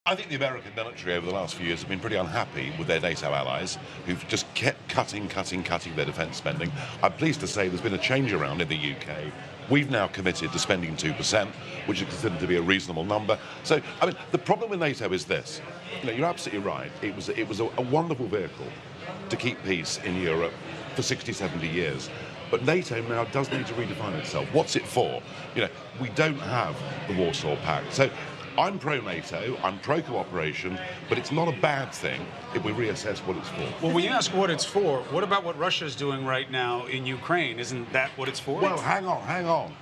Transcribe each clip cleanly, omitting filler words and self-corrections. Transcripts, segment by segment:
I think the American military over the last few years have been pretty unhappy with their NATO allies, who've just kept cutting their defence spending. I'm pleased to say there's been a change around in the UK. We've now committed to spending 2%, which is considered to be a reasonable number. So, I mean, the problem with NATO is this. You know, you're absolutely right. It was a wonderful vehicle to keep peace in Europe for 60, 70 years. But NATO now does need to redefine itself. What's it for? You know, we don't have the Warsaw Pact. So I'm pro-NATO, I'm pro-cooperation, but it's not a bad thing if we reassess what it's for. Well, when you ask what it's for, what about what Russia's doing right now in Ukraine? Isn't that what it's for? Well, hang on.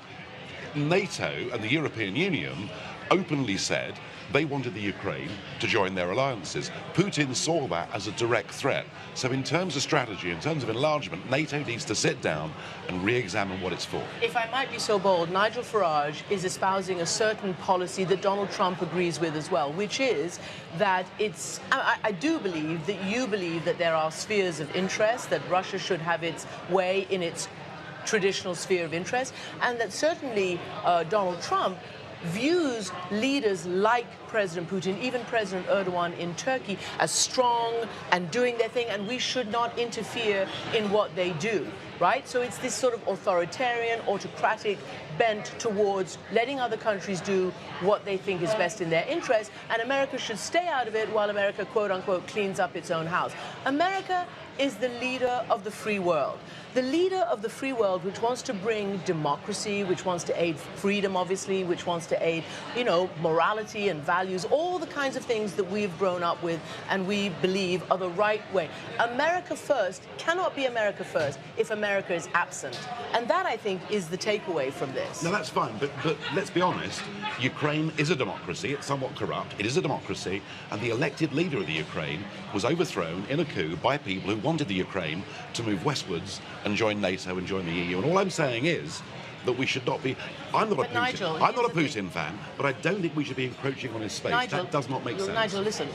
NATO and the European Union openly said they wanted the Ukraine to join their alliances. Putin saw that as a direct threat. So in terms of strategy, in terms of enlargement, NATO needs to sit down and re-examine what it's for. If I might be so bold, Nigel Farage is espousing a certain policy that Donald Trump agrees with as well, which is that it's... I do believe that you believe that there are spheres of interest, that Russia should have its way in its traditional sphere of interest, and that certainly Donald Trump views leaders like President Putin, even President Erdogan in Turkey, as strong and doing their thing, and we should not interfere in what they do, right? So it's this sort of authoritarian, autocratic bent towards letting other countries do what they think is best in their interest, and America should stay out of it while America, quote-unquote, cleans up its own house. America is the leader of the free world. The leader of the free world, which wants to bring democracy, which wants to aid freedom, obviously, which wants to aid, you know, morality and values, all the kinds of things that we've grown up with and we believe are the right way. America first cannot be America first if America is absent. And that, I think, is the takeaway from this. No, that's fine, but let's be honest. Ukraine is a democracy. It's somewhat corrupt. It is a democracy, and the elected leader of the Ukraine was overthrown in a coup by people who wanted the Ukraine to move westwards and join NATO and join the EU. And all I'm saying is that we should not be... I'm not a Putin fan, but I don't think we should be encroaching on his space. That does not make sense. Nigel, listen.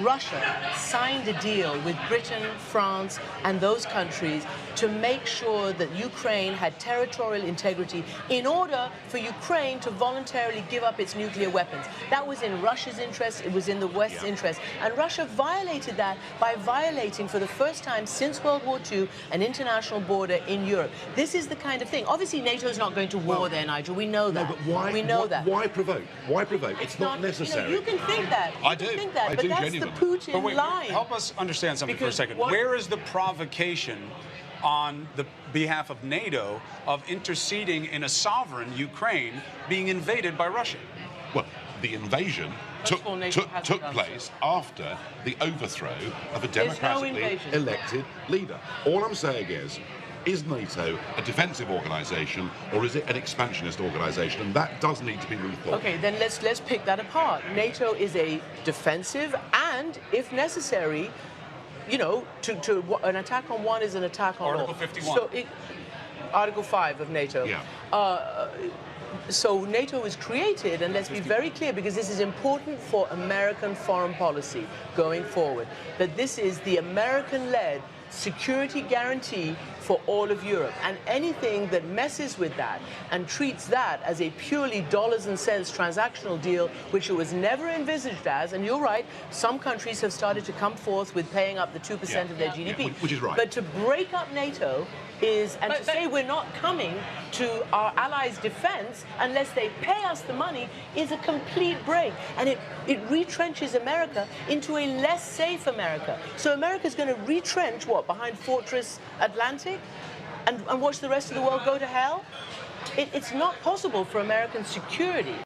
Russia signed a deal with Britain, France, and those countries to make sure that Ukraine had territorial integrity in order for Ukraine to voluntarily give up its nuclear weapons. That was in Russia's interest, it was in the West's interest. And Russia violated that by violating, for the first time since World War II, an international border in Europe. This is the kind of thing. Obviously, NATO is not going to war there, Nigel. We know that. No, but why, we know that. Why provoke? Why provoke? It's not necessary. You know, you can think that. I do. Think that, I but do that's genuinely. the Putin But wait, line. help us understand something for a second. Where is the provocation on the behalf of NATO of interceding in a sovereign Ukraine being invaded by Russia? Well, the invasion took place after the overthrow of a democratically elected leader. All I'm saying is NATO a defensive organisation or is it an expansionist organisation? And that does need to be rethought. Okay, then let's pick that apart. NATO is a defensive and, if necessary, you know, an attack on one is an attack on all. Article 51. So Article 5 of NATO. Yeah. So NATO was created, and let's be very clear, because this is important for American foreign policy going forward, that this is the American-led security guarantee for all of Europe. And anything that messes with that and treats that as a purely dollars and cents transactional deal, which it was never envisaged as, and you're right, some countries have started to come forth with paying up the 2% of their GDP. Yeah, which is right. But to break up NATO is, and to say we're not coming to our allies' defense unless they pay us the money, is a complete break. And it retrenches America into a less safe America. So America's going to retrench, what, behind Fortress Atlantic? And watch the rest of the world go to hell? It's not possible for American security